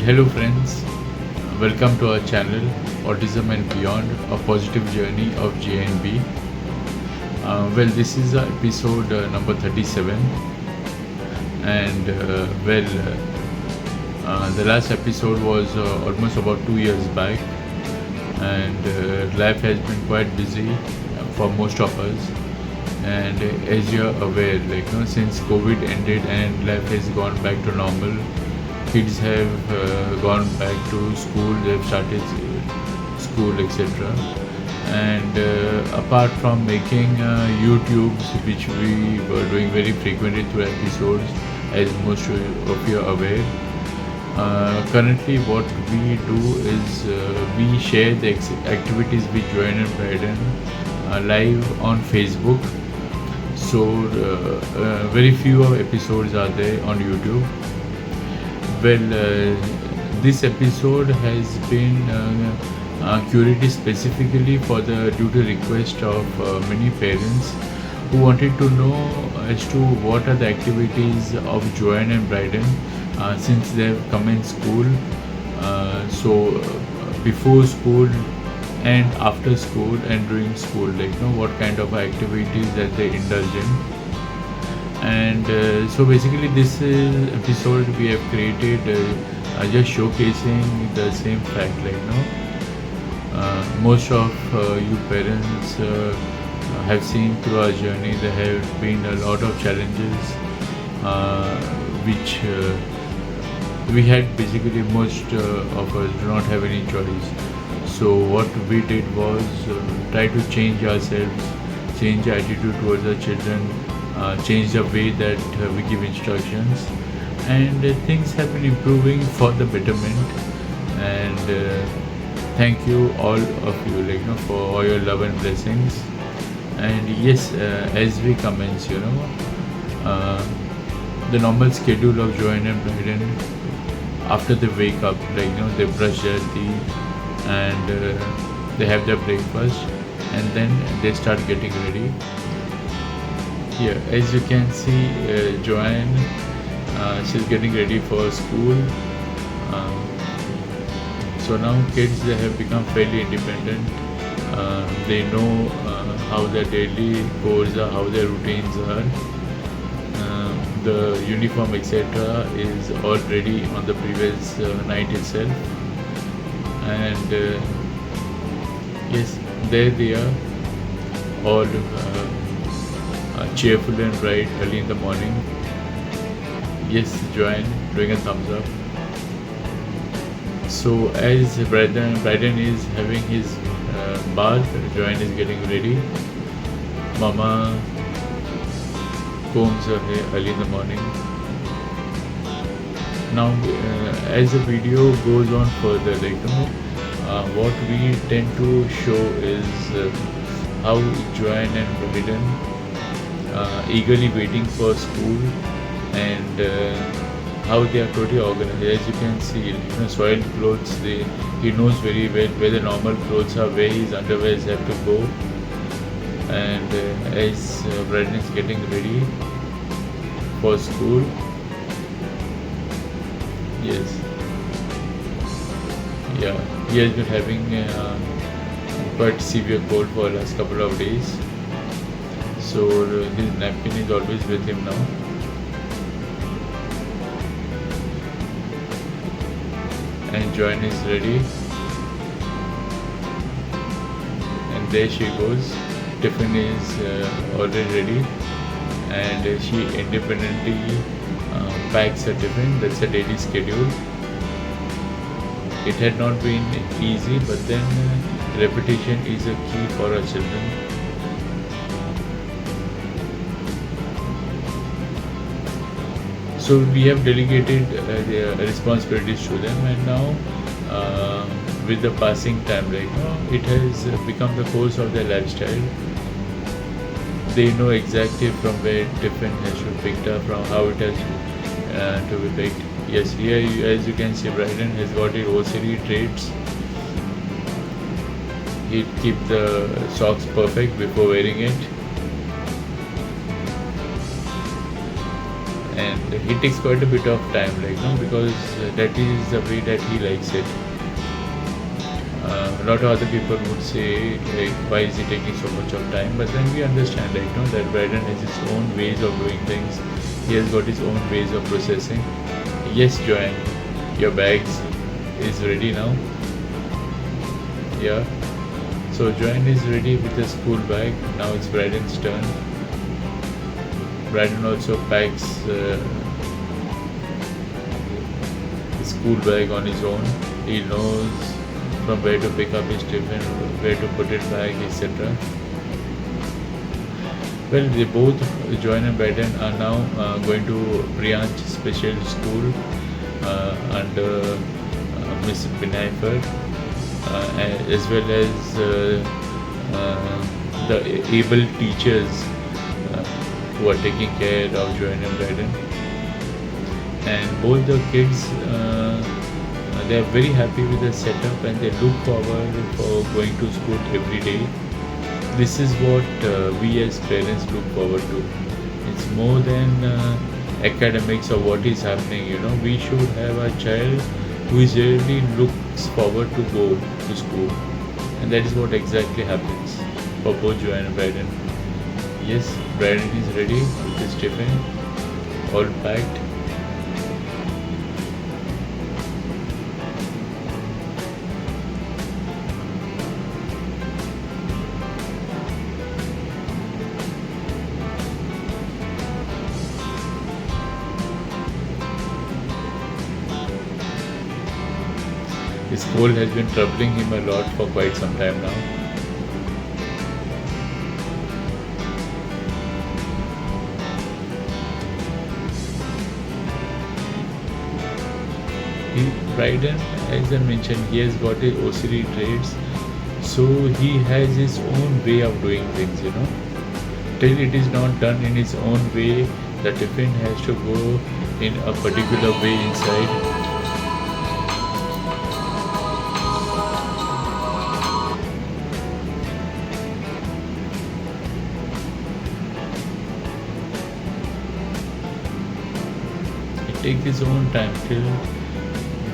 Hello friends. Welcome to our channel Autism and Beyond, a positive journey of JNB. This is episode number 37, and the last episode was almost about 2 years back, and life has been quite busy for most of us. And as you're aware, since COVID ended and life has gone back to normal, kids have gone back to school, they've started school, etc. And apart from making YouTubes, which we were doing very frequently through episodes, as most of you are aware, currently what we do is we share the activities with Joanne and Bryden live on Facebook. So very few of episodes are there on YouTube. This episode has been curated specifically due to request of many parents who wanted to know as to what are the activities of Joanne and Bryden since they have come in school. Before school and after school and during school, what kind of activities that they indulge in. And so basically this episode we have created just showcasing the same fact, most of you parents have seen through our journey there have been a lot of challenges which we had. Basically most of us do not have any choice. So what we did was try to change ourselves, change attitude towards our children, change the way that we give instructions, and things have been improving for the betterment. And thank you all of you, for all your love and blessings. And yes, as we commence, the normal schedule of Joanne and Bryden, after they wake up, they brush their teeth and they have their breakfast, and then they start getting ready. Here, as you can see, Joanne, she's getting ready for school. So now kids, they have become fairly independent. They know how their daily chores are, how their routines are. The uniform, etc., is all ready on the previous night itself. And yes, there they are, all cheerful and bright early in the morning. Yes, Joanne doing a thumbs up. So as Bryden is having his bath, Joanne is getting ready. Mama combs her hair early in the morning. Now as the video goes on further, what we tend to show is how Joanne and Bryden eagerly waiting for school, and how they are totally organized. As you can see, soiled clothes, he knows very well where the normal clothes are, where his underwears have to go. And as Bryden is getting ready for school, yes, yeah, he has been having quite severe cold for the last couple of days. So his napkin is always with him now. And Joanne is ready. And there she goes. Tiffin is already ready. And she independently packs her tiffin. That's a daily schedule. It had not been easy, but then repetition is a key for our children. So we have delegated the responsibilities to them, and now with the passing time, it has become the course of their lifestyle. They know exactly from where tiffin has to be picked up, from how it has to be picked. Yes, here as you can see, Bryden has got his OCD traits. He'd keep the socks perfect before wearing it. and it takes quite a bit of time, because that is the way that he likes it. A lot of other people would say, like, why is he taking so much of time? But then we understand, that Braden has his own ways of doing things. He has got his own ways of processing. Yes, Joanne, your bags is ready now. Yeah. So Joanne is ready with the school bag. Now it's Braden's turn. Braden also packs his school bag on his own. He knows from where to pick up his tiffin, where to put it back, etc. Well, they both, Joanne and Braden, are now going to Brianch Special School under Miss Binayfer, as well as the able teachers who are taking care of Joanne and Braden. And both the kids, they are very happy with the setup, and they look forward for going to school every day. This is what we as parents look forward to. It's more than academics or what is happening. We should have a child who is really looks forward to go to school, and that is what exactly happens for both Joanne and Braden. Yes, Braden is ready with his tiffin, all packed. His cold has been troubling him a lot for quite some time now. Braden, as I mentioned, he has got his OCD traits, so he has his own way of doing things, Till it is not done in his own way, the tiffin has to go in a particular way inside. Take his own time till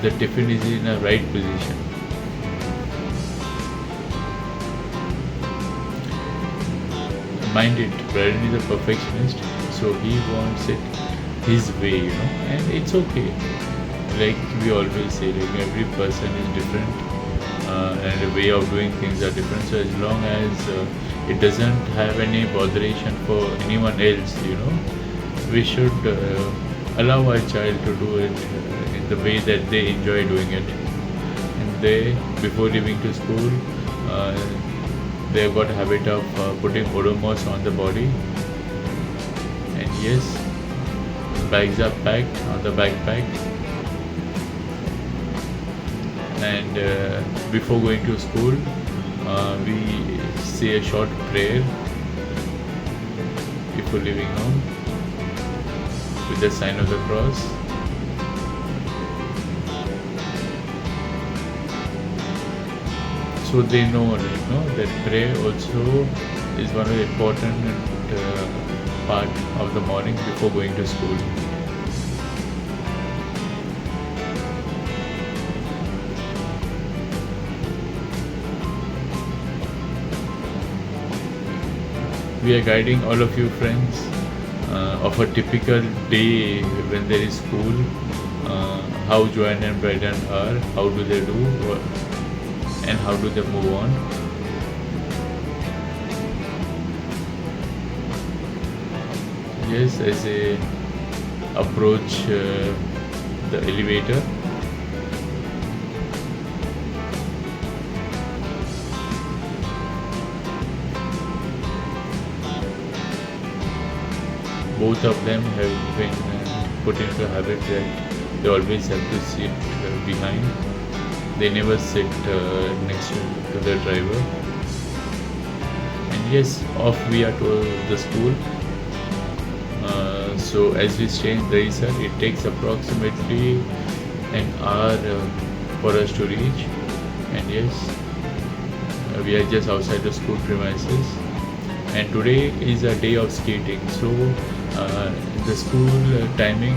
the tiffin is in a right position. Mind it, Braden is a perfectionist, so he wants it his way, and it's okay. Like we always say, every person is different, and the way of doing things are different. So as long as it doesn't have any botheration for anyone else, we should allow our child to do it in the way that they enjoy doing it. And they, before leaving to school, they've got a habit of putting Odomos on the body. And yes, bags are packed on the backpack. And before going to school, we say a short prayer before leaving home, with the sign of the cross. So they know, that prayer also is one of the important part of the morning before going to school. We are guiding all of you friends of a typical day when there is school, how Joanne and Braden are, how do they do, and how do they move on. Yes, as they approach the elevator, both of them have been put into a habit that they always have to sit behind. They never sit next to the driver. And yes, off we are to the school. So as we stay in Dahisar, it takes approximately an hour for us to reach. And yes, we are just outside the school premises. And today is a day of skating, so Uh, the school timing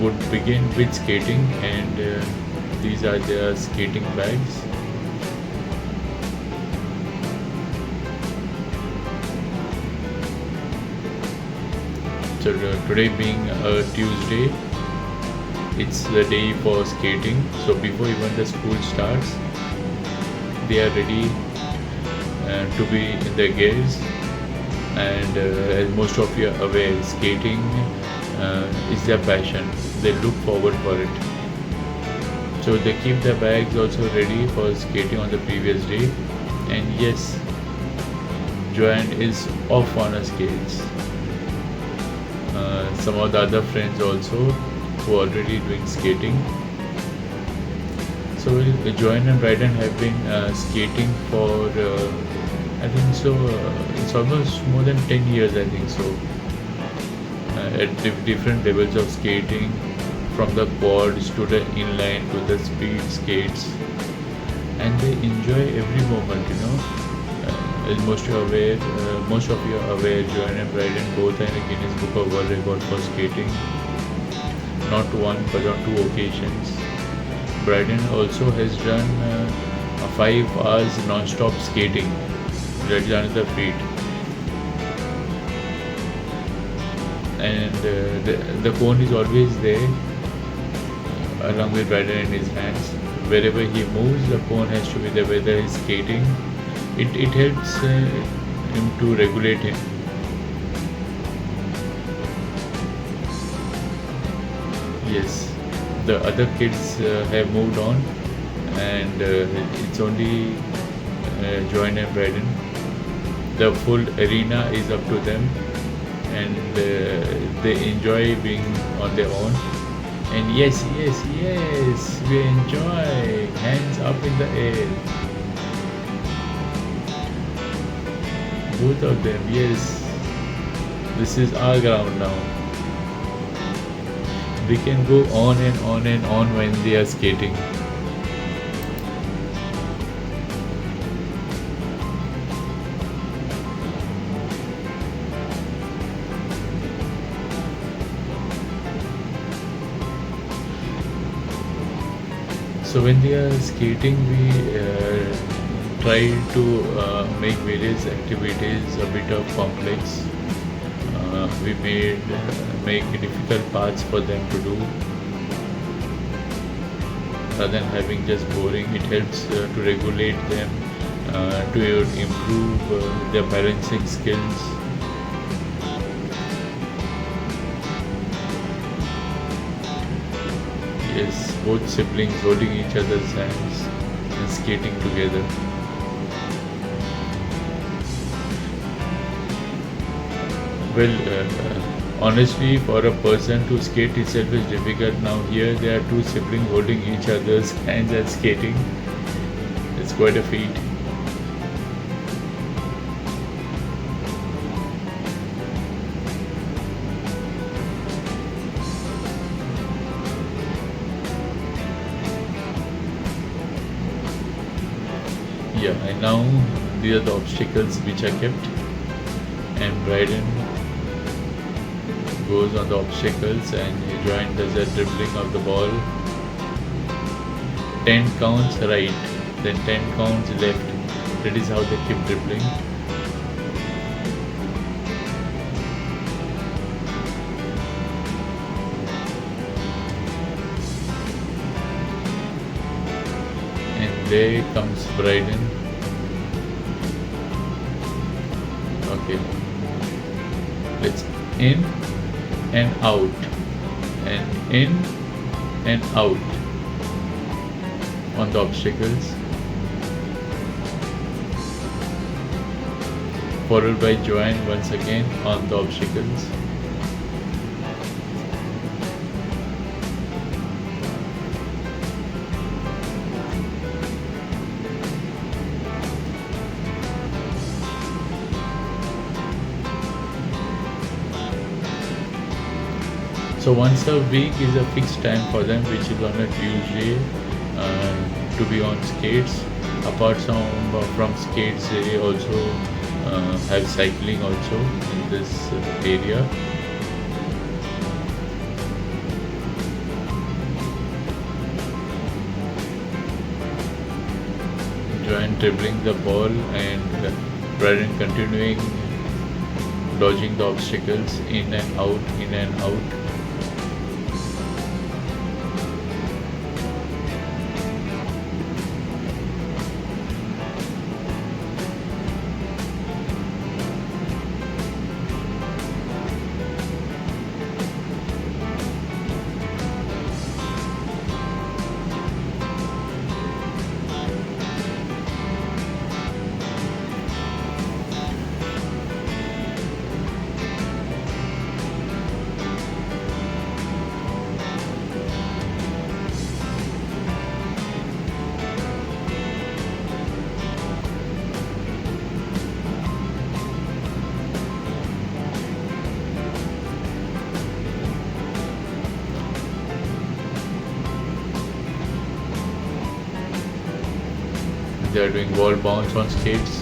would begin with skating, and these are their skating bags. So today being a Tuesday, it's the day for skating. So before even the school starts, they are ready to be in their gears. And as most of you are aware, skating is their passion. They look forward for it. So they keep their bags also ready for skating on the previous day. And yes, Joanne is off on her skates. Some of the other friends also who are already doing skating. So Joanne and Bryden have been skating for I think so. It's almost more than 10 years. I think so. At different levels of skating, from the quads to the inline to the speed skates, and they enjoy every moment. As most of you are aware, Joanne and Bryden both are in the Guinness Book of World Record for skating. Not one, but on 2 occasions. Bryden also has done 5 hours non-stop skating. That is another feat. And the cone is always there, along with Bryden in his hands. Wherever he moves, the cone has to be there, whether he's skating. It helps him to regulate him. Yes, the other kids have moved on, and it's only Joanne and Bryden. The full arena is up to them, and they enjoy being on their own. And yes, yes, yes, we enjoy. Hands up in the air. Both of them, yes. This is our ground now. We can go on and on and on when they are skating. So when they are skating, we try to make various activities a bit of complex. We make difficult parts for them to do. Rather than having just boring, it helps to regulate them, to improve their balancing skills. Yes, both siblings holding each other's hands and skating together. Well, honestly, for a person to skate itself is difficult. Now here there are two siblings holding each other's hands and skating. It's quite a feat. Yeah, and now these are the obstacles which are kept, and Bryden goes on the obstacles and Joanne does a dribbling of the ball. 10 counts right, then 10 counts left. That is how they keep dribbling. And there comes Bryden. Okay. Let's in and out, and in and out on the obstacles, followed by Joanne once again on the obstacles. So once a week is a fixed time for them, which is on a Tuesday, to be on skates. Apart from skates, they also have cycling also in this area. Joanne dribbling the ball and Braden continuing dodging the obstacles in and out, in and out. They are doing wall bounce on skates.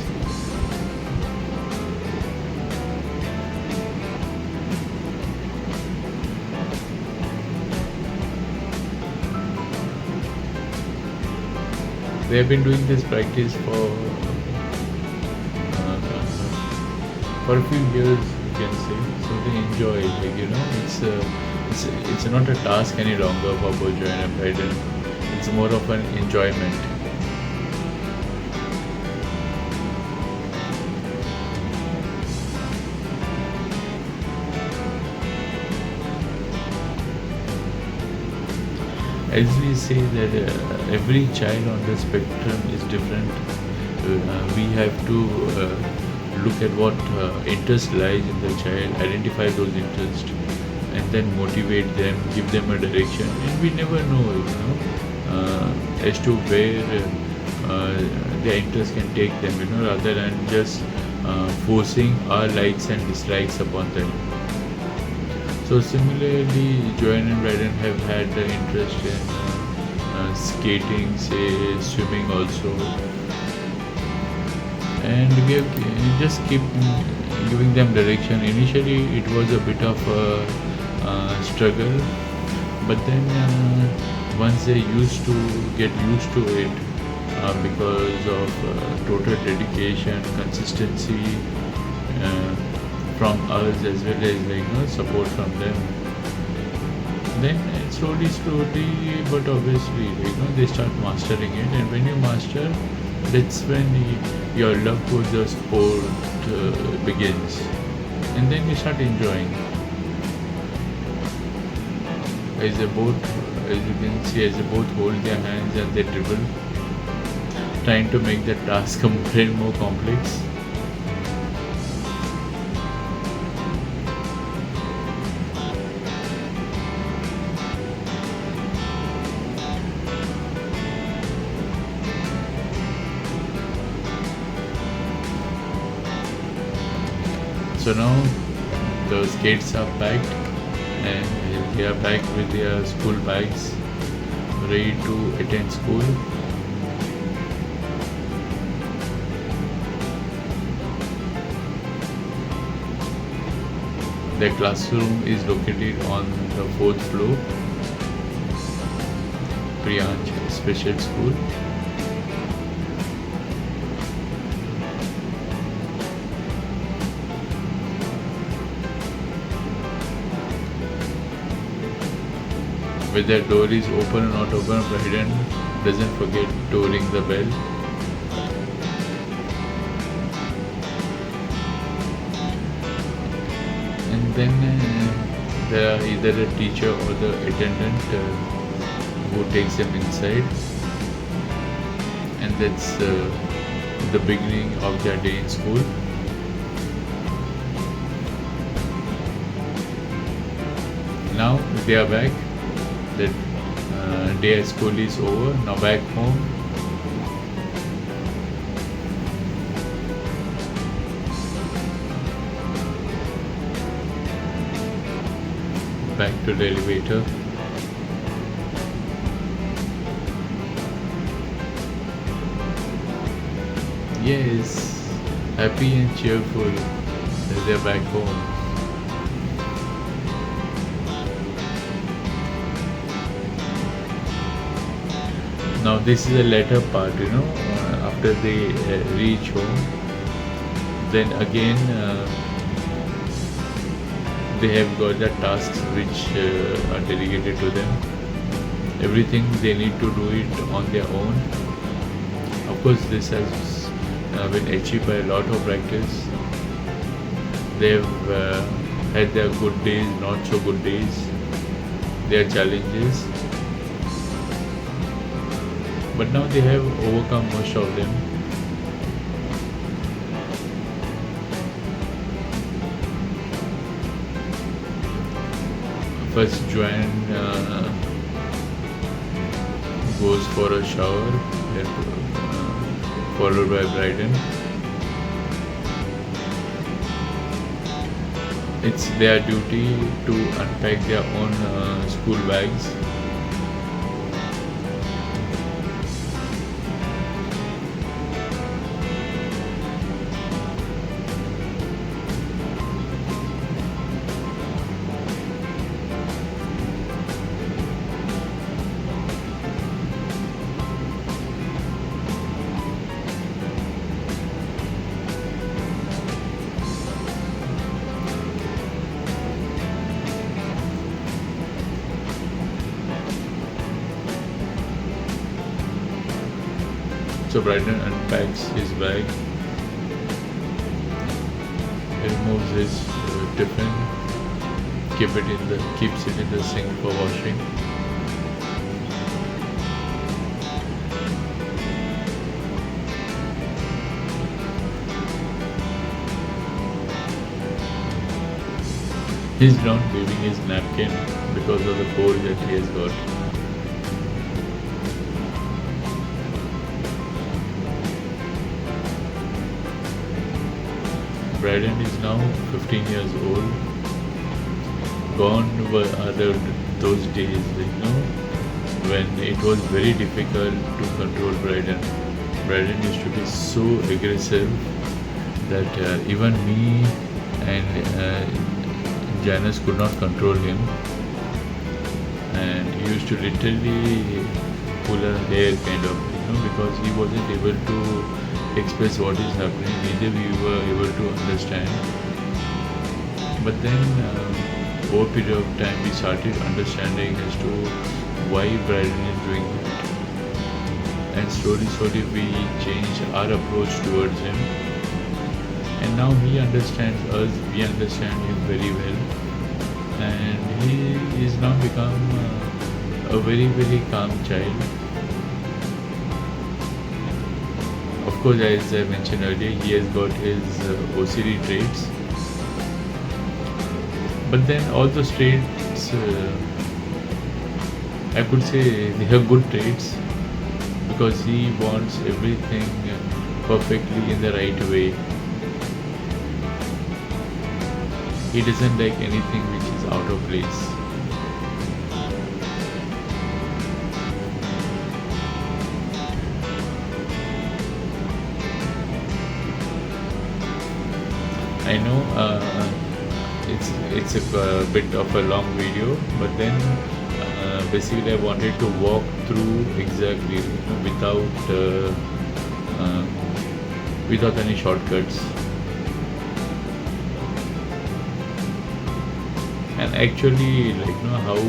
They have been doing this practice for a few years, you can say. So they enjoy it. Like, it's not a task any longer for both Joanne and Braden. It's more of an enjoyment. As we say that every child on the spectrum is different, we have to look at what interest lies in the child, identify those interests, and then motivate them, give them a direction. And we never know, as to where their interest can take them, rather than just forcing our likes and dislikes upon them. So similarly, Joanne and Braden have had the interest in skating, say swimming also, and we have just keep giving them direction. Initially, it was a bit of a struggle, but then once they get used to it, because of total dedication, consistency. From us as well as support from them, then slowly but obviously they start mastering it, and when you master, that's when your love for the sport begins, and then you start enjoying. As you can see, as they both hold their hands and they dribble, trying to make the task more complex. So now the skates are packed and they are back with their school bags, ready to attend school. Their classroom is located on the 4th floor, Priyansh Special School. Whether door is open or not open, Braden doesn't forget to ring the bell. And then there are either a teacher or the attendant who takes them inside, and that's the beginning of their day in school. Now they are back. The day at school is over. Now back home. Back to the elevator. Yes, happy and cheerful that they're back home. Now this is the latter part, after they reach home, then again they have got the tasks which are delegated to them. Everything they need to do it on their own. Of course, this has been achieved by a lot of practice. They've had their good days, not so good days, their challenges, but now they have overcome most of them. First, Joanne goes for a shower, followed by Bryden. It's their duty to unpack their own school bags. So Bryden unpacks his bag, removes his tiffin, keeps it in the sink for washing. He's not leaving his napkin because of the cold that he has got. Bryden is now 15 years old. Gone are those days, when it was very difficult to control Bryden. Bryden used to be so aggressive that even me and Janice could not control him. And he used to literally pull her hair because he wasn't able to express what is happening, neither we were able to understand. But then over a period of time we started understanding as to why Bryden is doing that, and slowly we changed our approach towards him, and now he understands us, we understand him very well, and he is now become a very calm child. Of course, as I mentioned earlier, he has got his OCD traits, but then all those traits, I could say they are good traits, because he wants everything perfectly in the right way. He doesn't like anything which is out of place. I know it's a bit of a long video, but then basically I wanted to walk through exactly without any shortcuts, and actually how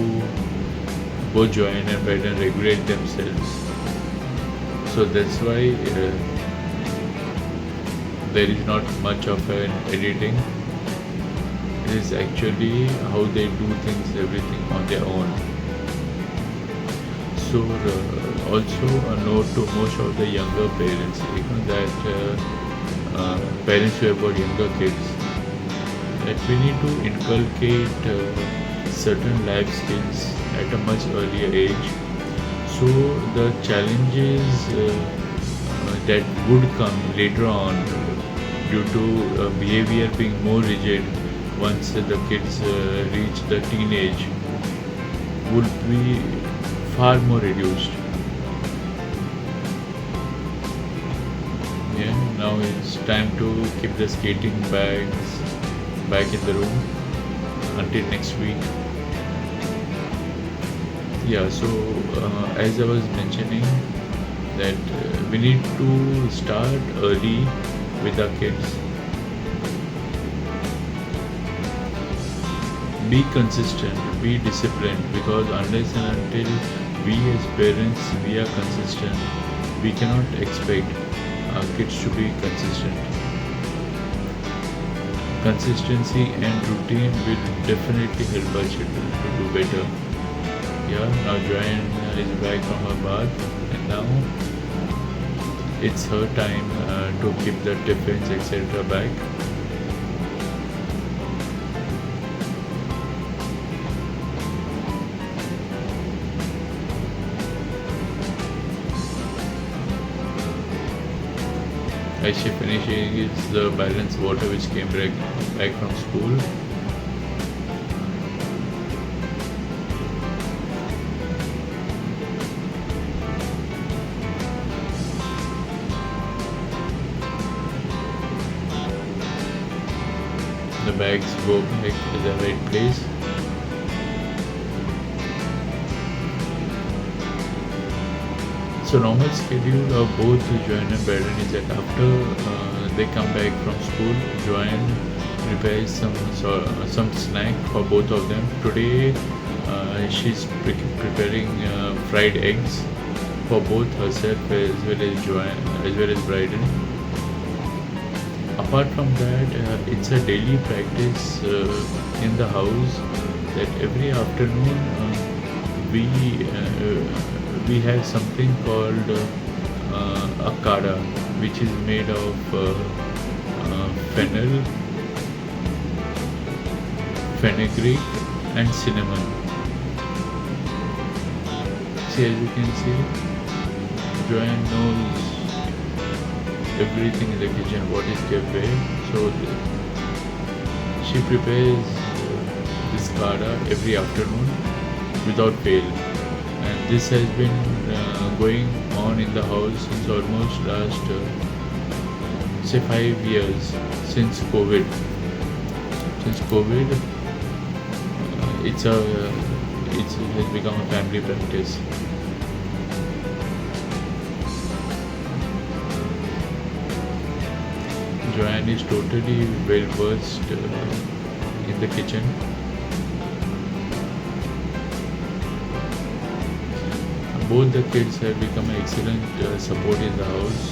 both Joanne and Bryden regulate themselves. So that's why there is not much of an editing. It is actually how they do things, everything on their own. So also a note to most of the younger parents, that parents who have got younger kids, that we need to inculcate certain life skills at a much earlier age. So the challenges that would come later on due to behavior being more rigid once the kids reach the teenage would be far more reduced. Yeah, now it's time to keep the skating bags back in the room until next week. Yeah, so as I was mentioning, that we need to start early with our kids. Be consistent, be disciplined, because unless and until we as parents we are consistent, we cannot expect our kids to be consistent. Consistency and routine will definitely help our children to do better. Yeah, now Joanne is back from her bath, and now it's her time to keep the tiffins etc. back. As she finishes the balanced water which came back from school. The bags go back to the right place. So normal schedule of both Joanne and Braden is that after they come back from school, Joanne prepares some snack for both of them. Today she's preparing fried eggs for both herself as well as Joanne as well as Braden. Apart from that, it's a daily practice in the house that every afternoon we have something called a kada, which is made of fennel, fenugreek, and cinnamon. See, as you can see, Joanne knows everything in the kitchen, what is kept where. So she prepares this kada every afternoon without fail. And this has been going on in the house since almost last say 5 years, since COVID. Since COVID, it has become a family practice. Joanne is totally well versed in the kitchen. Both the kids have become an excellent support in the house.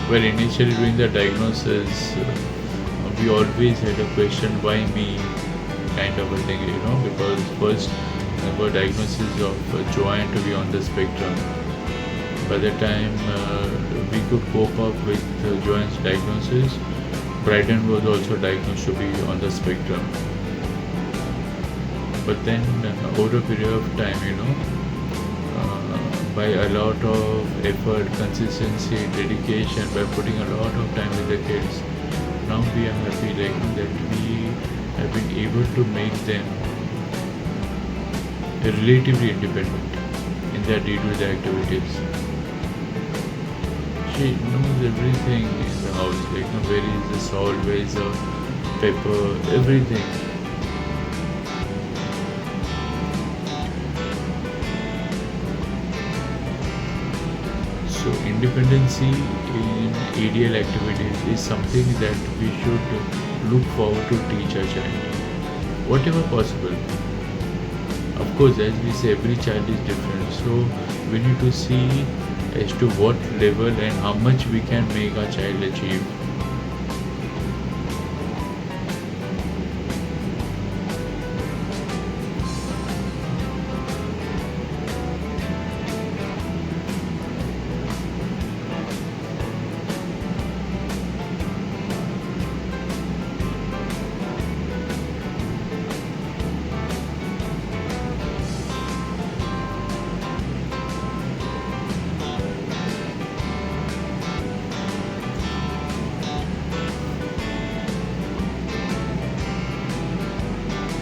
Well, initially during the diagnosis, we always had a question, why me, kind of a thing, because first our diagnosis of Joanne to be on the spectrum. By the time we could cope up with Joanne's diagnosis, Braden was also diagnosed to be on the spectrum. But then over a period of time, by a lot of effort, consistency, dedication, by putting a lot of time with the kids, now we are happy that we have been able to make them relatively independent in their day-to-day activities. She knows everything in the house, where is the salt, where is the pepper, everything. So independency in ADL activities is something that we should look forward to teach our child, whatever possible. Of course, as we say, every child is different, so we need to see as to what level and how much we can make our child achieve.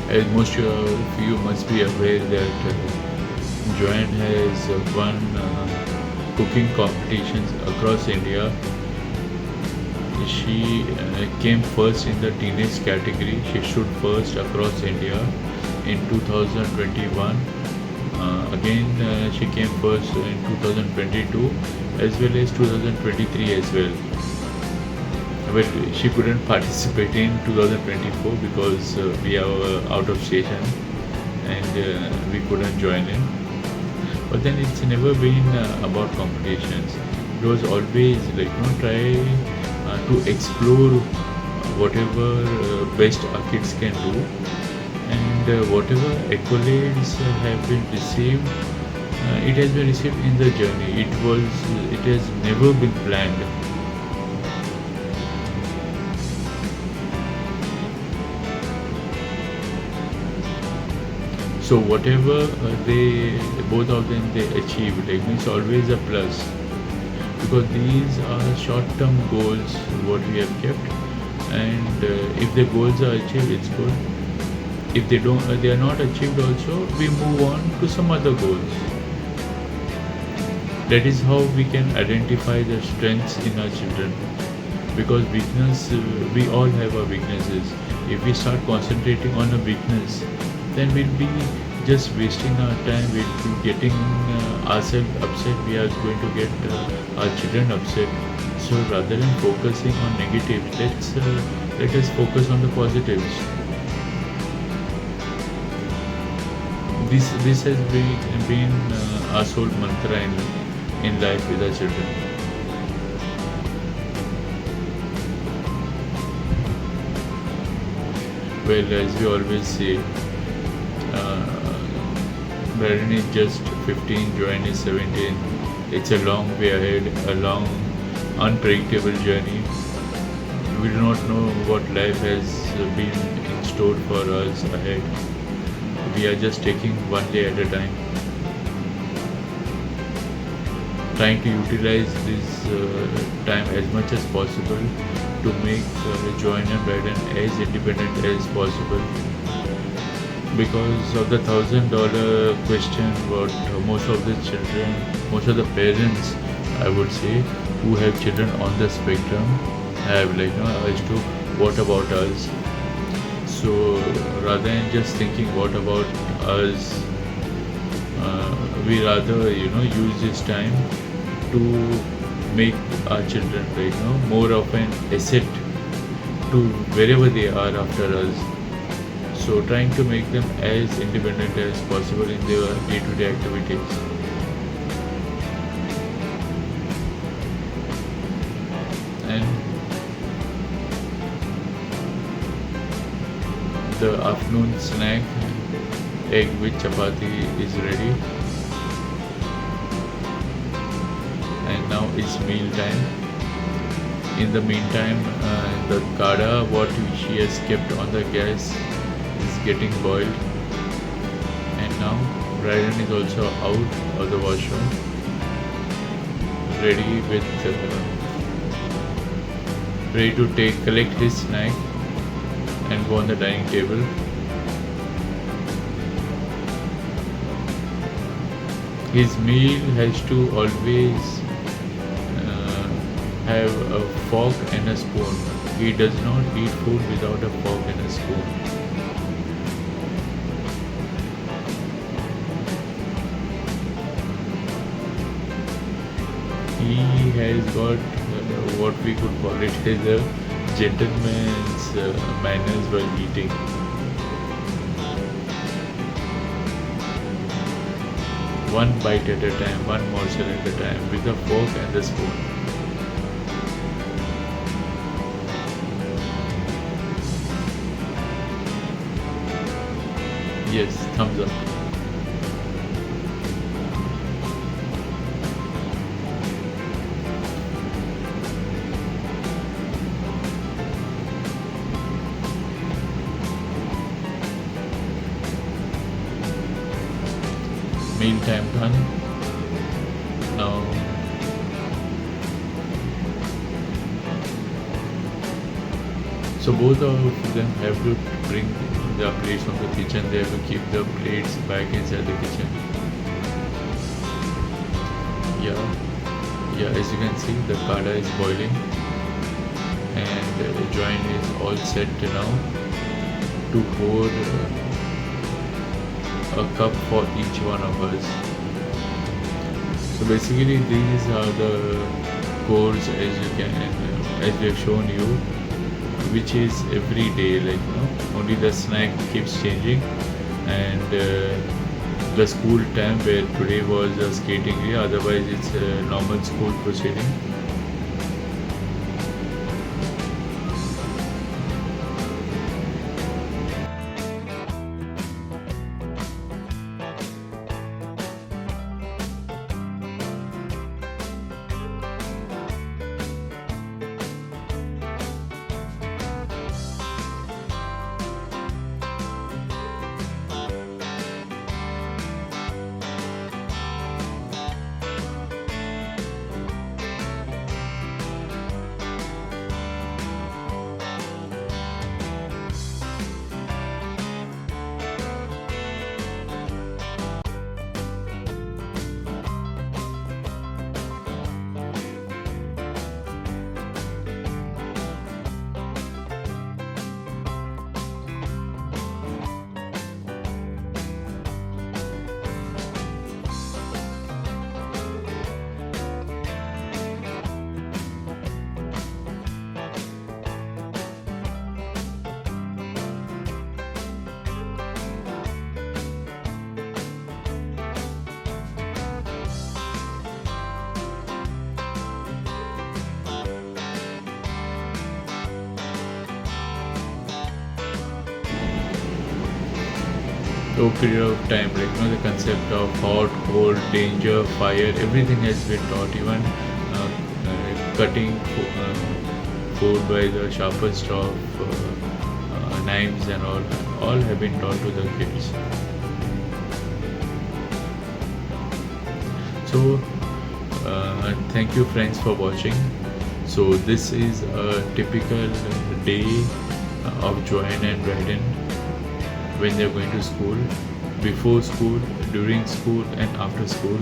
As most of you must be aware that Joanne has won cooking competitions across India. She came first in the teenage category. She stood first across India in 2021. Again, she came first in 2022 as well as 2023 as well. But she couldn't participate in 2024 because we are out of station and we couldn't join in. But then it's never been about competitions. It was always like try to explore whatever best our kids can do, and whatever accolades have been received, it has been received in the journey. It has never been planned. So whatever they both of them they achieve, like it's always a plus, because these are short-term goals what we have kept, and if the goals are achieved, it's good. If they are not achieved, also we move on to some other goals. That is how we can identify the strengths in our children, because weakness, we all have our weaknesses. If we start concentrating on a weakness, then we'll be just wasting our time. We'll be getting ourselves upset. We are going to get our children upset. So rather than focusing on negative, let us focus on the positives. This has been our sole mantra in life with our children. Well, as we always say, Braden is just 15, Joanne is 17. It's a long way ahead, a long, unpredictable journey. We do not know what life has been in store for us ahead. We are just taking one day at a time, trying to utilize this time as much as possible to make Joanne and Braden as independent as possible. Because of the $1,000 question, what most of the children, most of the parents, I would say, who have children on the spectrum have as to what about us. So rather than just thinking what about us, we rather use this time to make our children more of an asset to wherever they are after us. So trying to make them as independent as possible in their day-to-day activities. And the afternoon snack, egg with chapati, is ready. And now it's meal time. In the meantime, the kada what she has kept on the gas is getting boiled, and now Braden is also out of the washroom, ready to collect his snack and go on the dining table. His meal has to always have a fork and a spoon. He does not eat food without a fork and a spoon. He has got what we could call it as a gentleman's manners while eating. One bite at a time, one morsel at a time, with a fork and a spoon. Yes, thumbs up. Meal time done. Now so both of them have to bring their plates from the kitchen. They have to keep the plates back inside the kitchen. Yeah, as you can see, the kada is boiling, and Joanne is all set now to pour a cup for each one of us. So basically these are the codes as we have shown you, which is every day, like only the snack keeps changing, and the school time where today was a skating day, otherwise it's a normal school proceeding. Over period of time, like the concept of hot, cold, danger, fire, everything has been taught. Even cutting food by the sharpest of knives and all have been taught to the kids. So thank you friends for watching. So this is a typical day of Joanne and Braden when they're going to school, before school, during school and after school.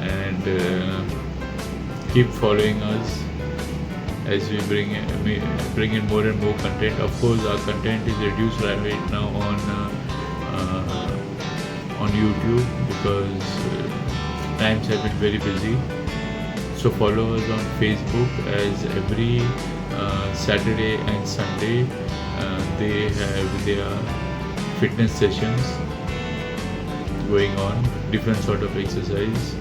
And keep following us as we bring in more and more content. Of course our content is reduced right now on YouTube because times have been very busy. So follow us on Facebook, as every Saturday and Sunday they have their fitness sessions going on, different sort of exercise.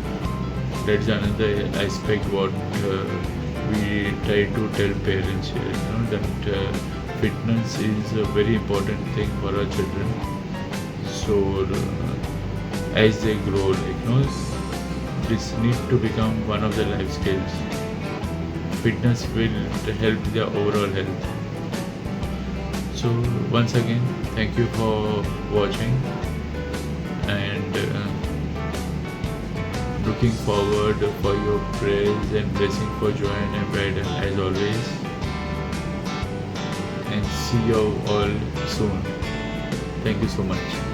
That's another aspect what we try to tell parents here, that fitness is a very important thing for our children. So as they grow, this needs to become one of the life skills. Fitness will help their overall health. So once again, thank you for watching, and looking forward for your prayers and blessing for Joanne and Braden as always, and see you all soon. Thank you so much.